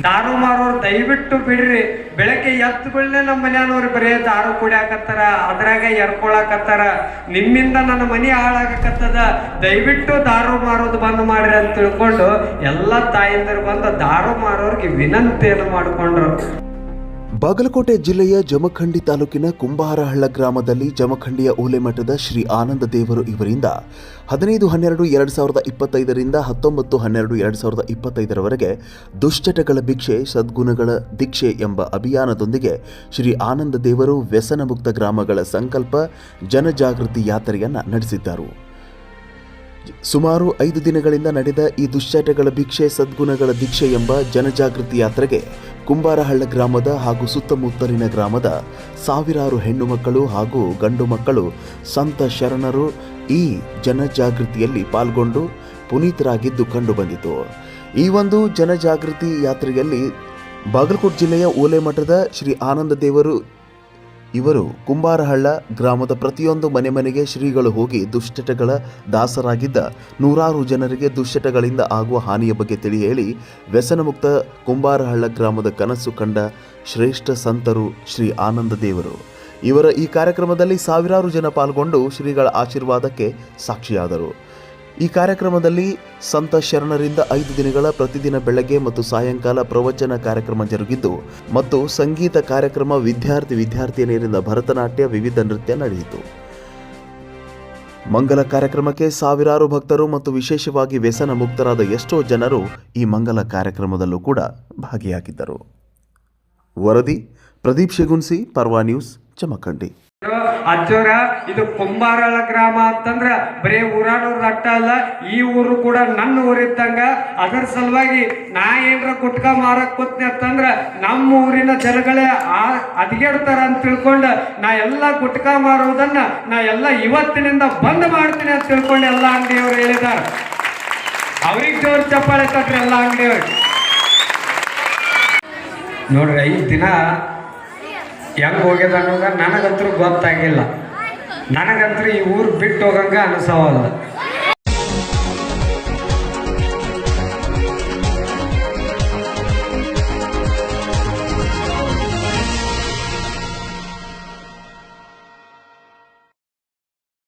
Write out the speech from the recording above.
ದಾರು ಮಾರೋರು ದಯವಿಟ್ಟು ಬಿಡ್ರಿ. ಬೆಳಗ್ಗೆ ಎದ್ದು ಬೀಳನೆ ನಮ್ಮ ಮನೆಯವ್ರು ಬರೀ ದಾರು ಕುಡಿಯಾಕತ್ತಾರ, ಅದ್ರಾಗ ಎರ್ಕೊಳಕತ್ತಾರ, ನಿಮ್ಮಿಂದ ನನ್ನ ಮನೆ ಹಾಳಾಗಕತ್ತದ. ದಯವಿಟ್ಟು ದಾರು ಮಾರೋದು ಬಂದ್ ಮಾಡ್ರಿ ಅಂತ ತಿಳ್ಕೊಂಡು ಎಲ್ಲ ತಾಯಿಂದರು ಬಂದು ದಾರು ಮಾರೋರಿಗೆ ವಿನಂತಿಯನ್ನು ಮಾಡಿಕೊಂಡ್ರು. ಬಾಗಲಕೋಟೆ ಜಿಲ್ಲೆಯ ಜಮಖಂಡಿ ತಾಲೂಕಿನ ಕುಂಬಾರಹಳ್ಳ ಗ್ರಾಮದಲ್ಲಿ ಜಮಖಂಡಿಯ ಓಲೆಮಠದ ಶ್ರೀ ಆನಂದ ದೇವರು ಇವರಿಂದ 15/12/2025 ರಿಂದ 19/12/2025 ದುಶ್ಚಟಗಳ ಭಿಕ್ಷೆ ಸದ್ಗುಣಗಳ ದೀಕ್ಷೆ ಎಂಬ ಅಭಿಯಾನದೊಂದಿಗೆ ಶ್ರೀ ಆನಂದ ದೇವರು ವ್ಯಸನ ಮುಕ್ತ ಗ್ರಾಮಗಳ ಸಂಕಲ್ಪ ಜನಜಾಗೃತಿ ಯಾತ್ರೆಯನ್ನು ನಡೆಸಿದ್ದರು. ಸುಮಾರು 5 ದಿನಗಳಿಂದ ನಡೆದ ಈ ದುಶ್ಚಟಗಳ ಭಿಕ್ಷೆ ಸದ್ಗುಣಗಳ ದೀಕ್ಷೆ ಎಂಬ ಜನಜಾಗೃತಿ ಯಾತ್ರೆಗೆ ಕುಂಬಾರಹಳ್ಳ ಗ್ರಾಮದ ಹಾಗೂ ಸುತ್ತಮುತ್ತಲಿನ ಗ್ರಾಮದ ಸಾವಿರಾರು ಹೆಣ್ಣು ಮಕ್ಕಳು ಹಾಗೂ ಗಂಡು ಮಕ್ಕಳು ಸಂತ ಶರಣರು ಈ ಜನಜಾಗೃತಿಯಲ್ಲಿ ಪಾಲ್ಗೊಂಡು ಪುನೀತರಾಗಿದ್ದು ಕಂಡುಬಂದಿತು. ಈ ಒಂದು ಜನಜಾಗೃತಿ ಯಾತ್ರೆಯಲ್ಲಿ ಬಾಗಲಕೋಟೆ ಜಿಲ್ಲೆಯ ಓಲೆಮಠದ ಶ್ರೀ ಆನಂದ ದೇವರು ಇವರು ಕುಂಬಾರಹಳ್ಳ ಗ್ರಾಮದ ಪ್ರತಿಯೊಂದು ಮನೆಗೆ ಶ್ರೀಗಳು ಹೋಗಿ ದುಶ್ಚಟಗಳ ದಾಸರಾಗಿದ್ದ ನೂರಾರು ಜನರಿಗೆ ದುಶ್ಚಟಗಳಿಂದ ಆಗುವ ಹಾನಿಯ ಬಗ್ಗೆ ತಿಳಿ ಹೇಳಿ ವ್ಯಸನಮುಕ್ತ ಕುಂಬಾರಹಳ್ಳ ಗ್ರಾಮದ ಕನಸು ಕಂಡ ಶ್ರೇಷ್ಠ ಸಂತರು ಶ್ರೀ ಆನಂದ ದೇವರು. ಇವರ ಈ ಕಾರ್ಯಕ್ರಮದಲ್ಲಿ ಸಾವಿರಾರು ಜನ ಪಾಲ್ಗೊಂಡು ಶ್ರೀಗಳ ಆಶೀರ್ವಾದಕ್ಕೆ ಸಾಕ್ಷಿಯಾದರು. ಈ ಕಾರ್ಯಕ್ರಮದಲ್ಲಿ ಸಂತ ಶರಣರಿಂದ 5 ದಿನಗಳ ಪ್ರತಿದಿನ ಬೆಳಗ್ಗೆ ಮತ್ತು ಸಾಯಂಕಾಲ ಪ್ರವಚನ ಕಾರ್ಯಕ್ರಮ ಜರುಗಿದ್ದು ಮತ್ತು ಸಂಗೀತ ಕಾರ್ಯಕ್ರಮ, ವಿದ್ಯಾರ್ಥಿನಿಯರಿಂದ ಭರತನಾಟ್ಯ, ವಿವಿಧ ನೃತ್ಯ ನಡೆಯಿತು. ಮಂಗಲ ಕಾರ್ಯಕ್ರಮಕ್ಕೆ ಸಾವಿರಾರು ಭಕ್ತರು ಮತ್ತು ವಿಶೇಷವಾಗಿ ವ್ಯಸನ ಮುಕ್ತರಾದ ಎಷ್ಟೋ ಜನರು ಈ ಮಂಗಲ ಕಾರ್ಯಕ್ರಮದಲ್ಲೂ ಕೂಡ ಭಾಗಿಯಾಗಿದ್ದರು. ವರದಿ ಪ್ರದೀಪ್ ಶೆಗುನ್ಸಿ, ಪರ್ವಾ ನ್ಯೂಸ್, ಜಮಖಂಡಿ. ಅಜ್ಜೋರ, ಇದು ಕುಂಬಾರಳ ಗ್ರಾಮ ಅಂತಂದ್ರ ಬರೀ ಊರಾನೂರ್ ಅಟ್ಟ ಅಲ್ಲ, ಈ ಊರು ಕೂಡ ನನ್ನ ಊರಿದ್ದಂಗ. ಅದರ ಸಲುವಾಗಿ ನಾ ಏನ್ರ ಗುಟ್ಕಾ ಮಾರಕ್ ಕೂತ್ನಿ ಅಂತಂದ್ರ ನಮ್ಮ ಊರಿನ ಜನಗಳೇ ಅದ್ಗೆಡ್ತಾರ ಅಂತ ತಿಳ್ಕೊಂಡು ನಾ ಎಲ್ಲ ಗುಟ್ಕಾ ಮಾರುವುದನ್ನ ನಾ ಎಲ್ಲ ಇವತ್ತಿನಿಂದ ಬಂದ್ ಮಾಡ್ತೀನಿ ಅಂತ ತಿಳ್ಕೊಂಡು ಎಲ್ಲ ಅಂಗಡಿಯವ್ರು ಹೇಳಿದಾರ. ಅವ್ರಿಗೆ ಜೋರ್ ಚಪ್ಪಾಳೆ ತಟ್ರಿ ಎಲ್ಲ ಅಂಗಡಿಯವ್ರು. ನೋಡ್ರಿ 5 ದಿನ ಹೆಂಗೆ ಹೋಗ್ಯದ ಅನ್ನೋದ ನನಗಂತೂ ಗೊತ್ತಾಗಿಲ್ಲ. ನನಗಂತೂ ಈ ಊರು ಬಿಟ್ಟು ಹೋಗಂಗ ಅನಿಸವಲ್ಲ.